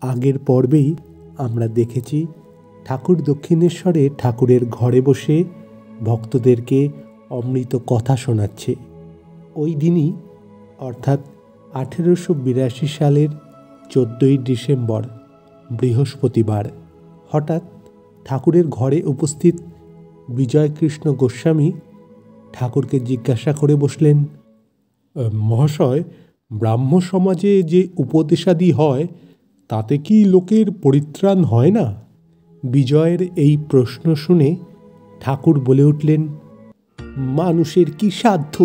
আগের পর্বেই আমরা দেখেছি ঠাকুর দক্ষিণেশ্বরে ঠাকুরের ঘরে বসে ভক্তদেরকে অমৃত কথা শোনাচ্ছে। ওই দিনই অর্থাৎ 1882 সালের 14ই ডিসেম্বর বৃহস্পতিবার হঠাৎ ঠাকুরের ঘরে উপস্থিত বিজয়কৃষ্ণ গোস্বামী ঠাকুরকে জিজ্ঞাসা করে বসলেন, মহাশয়, ব্রাহ্ম সমাজে যে উপদেশাদি হয় তাতে কি লোকের পরিত্রাণ হয় না? বিজয়ের এই প্রশ্ন শুনে ঠাকুর বলে উঠলেন, মানুষের কি সাধ্য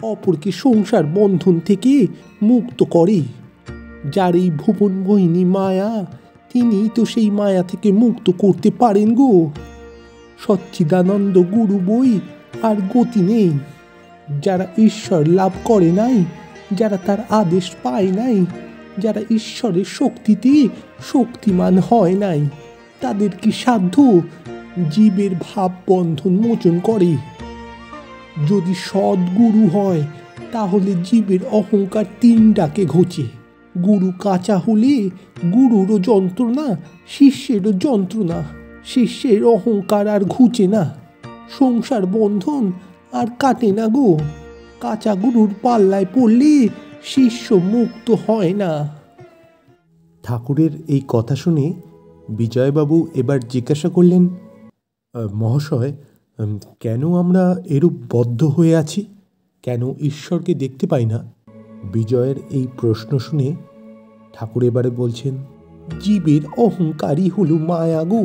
অপরকে সংসার বন্ধন থেকে মুক্ত করে? যার এই ভুবন মোহিনী মায়া, তিনি তো সেই মায়া থেকে মুক্ত করতে পারেন গো। সচ্চিদানন্দ গুরু বই আর গতি নেই। যারা ঈশ্বর লাভ করে নাই, যারা তার আদেশ পায় নাই, যারা ঈশ্বরের শক্তিতে শক্তিমান হয় নাই, তাদের কি সাধ্য জীবের ভাব বন্ধন মোচন করে? যদি সদ্গুরু হয় তাহলে জীবের অহংকার 3 ডাকে ঘোচে। গুরু কাঁচা হলে গুরুরও যন্ত্রণা, শিষ্যেরও যন্ত্রণা। শিষ্যের অহংকার আর ঘুচে না, সংসার বন্ধন আর কাটে না গো। কাঁচা গুরুর পাল্লায় পড়লে শিষ্য মুক্ত হয় না। ঠাকুরের এই কথা শুনে বিজয়বাবু এবার জিজ্ঞাসা করলেন, মহাশয়, কেন আমরা এরূপ বদ্ধ হয়ে আছি? কেন ঈশ্বরকে দেখতে পাই না? বিজয়ের এই প্রশ্ন শুনে ঠাকুর এবারে বলছেন, জীবের অহংকারই হলো মায়া গো।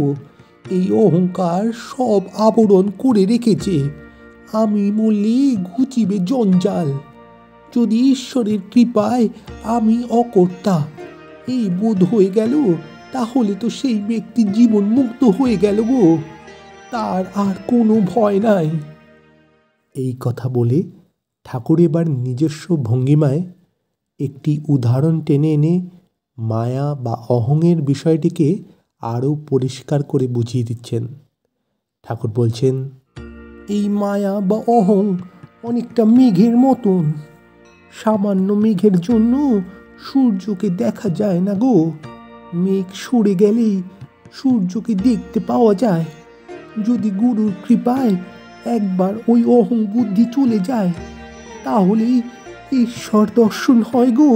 এই অহংকার সব আবরণ করে রেখেছে। আমি বললে ঘুচিবে জঞ্জাল। যদি ঈশ্বরের কৃপায় আমি অকর্তা এই বোধ হয়ে গেল, তাহলে তো সেই ব্যক্তি জীবন মুক্ত হয়ে গেল গো। তার আর কোনো ভয় নাই। এই কথা বলে ঠাকুর এবার নিজস্ব ভঙ্গিমায় একটি উদাহরণ টেনে এনে মায়া বা অহংয়ের বিষয়টিকে আরও পরিষ্কার করে বুঝিয়ে দিচ্ছেন। ঠাকুর বলছেন, এই মায়া বা অহং অনেকটা মেঘের মতন। সামান্য মেঘের জন্য সূর্যকে দেখা যায় না গো। মেঘ সরে গেলেই সূর্যকে দেখতে পাওয়া যায়। যদি গুরুর কৃপায় একবার ওই অহং বুদ্ধি চলে যায়, তাহলেই ঈশ্বর দর্শন হয় গো।